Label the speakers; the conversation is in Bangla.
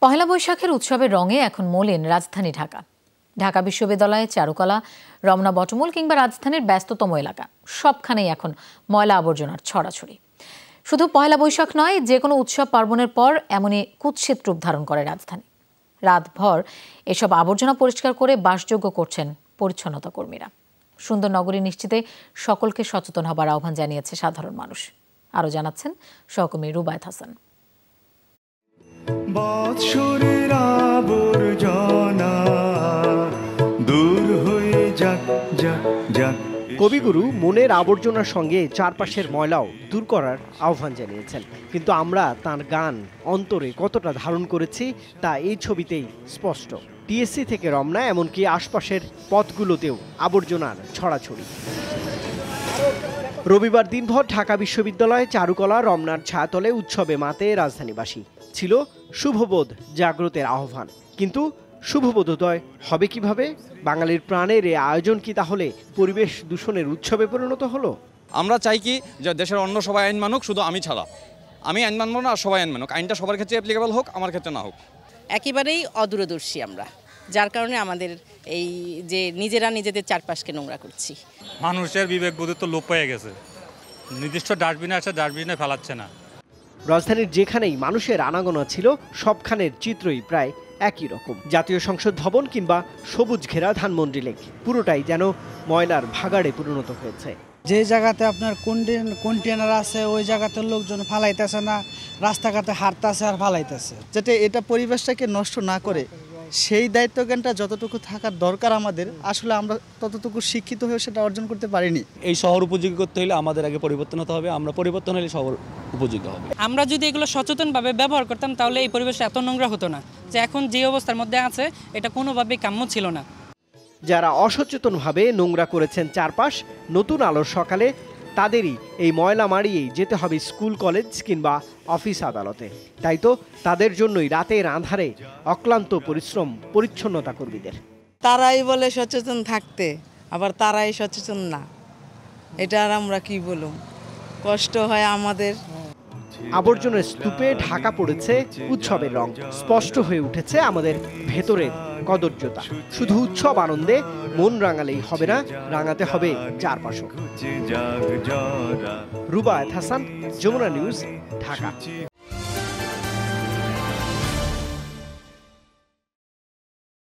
Speaker 1: পহেলা বৈশাখের উৎসবের রঙে এখন মলিন রাজধানী ঢাকা। ঢাকা বিশ্ববিদ্যালয়ে, চারুকলা, রমনা বটমূল কিংবা রাজধানীর ব্যস্ততম এলাকা সবখানেই এখন ময়লা আবর্জনার ছড়াছড়ি। শুধু পহেলা বৈশাখ নয়, যে কোনো উৎসব পার্বণের পর এমনই কুৎসিত রূপ ধারণ করে রাজধানী। রাতভর এসব আবর্জনা পরিষ্কার করে বাসযোগ্য করছেন পরিচ্ছন্নতা কর্মীরা। সুন্দর নগরী নিশ্চিতে সকলকে সচেতন হবার আহ্বান জানিয়েছে সাধারণ মানুষ। আরও জানাচ্ছেন সহকর্মী রুবায়েত হাসান।
Speaker 2: কবিগুরু মনের আবর্জনার সঙ্গে চারপাশের ময়লাও দূর করার আহ্বান জানিয়েছেন, কিন্তু আমরা তার গান অন্তরে কতটা ধারণ করেছি তা এই ছবিতেই স্পষ্ট। টিএসসি থেকে রমনা, এমনকি আশপাশের পথগুলোতেও আবর্জনার ছড়াছড়ি। রবিবার দিনভর ঢাকা বিশ্ববিদ্যালয়ে, চারুকলা, রমনার ছায়াতলে উৎসবে মাতে রাজধানীবাসী। ছিল শুভবোধ জাগ্রতের আহ্বান, কিন্তু শুভবোধোদয় হবে কিভাবে? বাঙালির প্রাণের এই আয়োজন কি তাহলে পরিবেশ দূষণের উৎসবে পরিণত হলো?
Speaker 3: আমরা চাই কি যে দেশের অন্য সবাই আইন মানুক, শুধু আমি ছাড়া। আমি আইন মানব না, আর সবাই আইন মানুক। আইনটা সবার ক্ষেত্রে অ্যাপ্লিকেবল হোক, আমার ক্ষেত্রে না হোক।
Speaker 4: একেবারেই অদূরদর্শী আমরা, যার কারণে আমাদের এই যে নিজেরা নিজেদের চারপাশকে নোংরা করছি।
Speaker 5: মানুষের বিবেক বোধ তো লোপ পেয়ে গেছে। নির্দিষ্ট ডাস্টবিনে আছে, ডাস্টবিনে ফেলাচ্ছে না।
Speaker 2: রাজধানীর যেখানেই মানুষের আনাগোনা ছিল, সবখানের চিত্রই প্রায় একই রকম। জাতীয় সংসদ ভবন কিংবা সবুজ ঘেরা ধানমন্ডি লেক, পুরোটাই যেন ময়লার ভাগাড়ে পরিণত হয়েছে।
Speaker 6: যে জায়গাতে আপনার কন্টেনার আছে, ওই জায়গাতে লোকজন ফালাইতেছে না, রাস্তাঘাটে হাঁটতেছে আর ফালাইতেছে।
Speaker 7: যাতে এটা পরিবেশটাকে নষ্ট না করে, সেই দায়িত্বজ্ঞানটা যতটুকু থাকার দরকার আমাদের, আসলে আমরা ততটুকু শিক্ষিত হয়ে সেটা অর্জন করতে পারিনি।
Speaker 8: এই শহর উপযোগী করতে হলে আমাদের আগে পরিবর্তন হতে হবে। আমরা পরিবর্তন হলে শহর উপযোগী হবে।
Speaker 9: আমরা যদি এগুলো সচেতনভাবে ব্যবহার করতাম, তাহলে এই পরিবেশটা এত নোংরা হতো না। যে এখন যে অবস্থার মধ্যে আছে, এটা কোনোভাবেই কাম্য ছিল না।
Speaker 2: যারা অসচেতনভাবে নোংরা করেছেন চারপাশ, নতুন আলোর সকালে তাদেরই এই ময়লা মারিয়েই যেতে হবে স্কুল, কলেজ কিংবা অফিস আদালতে। তাই তো তাদের জন্যই রাতের আঁধারে অক্লান্ত পরিশ্রম পরিচ্ছন্নতা কর্মীদের।
Speaker 10: তারাই বলে সচেতন থাকতে, আবার তারাই সচেতন না। এটা আর আমরা কি বলবো, কষ্ট হয় আমাদের।
Speaker 2: আবর্জনার স্তূপে ঢাকা পড়েছে উৎসবের রং, স্পষ্ট হয়ে উঠেছে আমাদের ভেতরের কদর্যতা। শুধু উৎসব আনন্দে মন রাঙালেই হবে না, রাঙাতে হবে চারপাশও। রুবায়েত হাসান, যমুনা নিউজ, ঢাকা।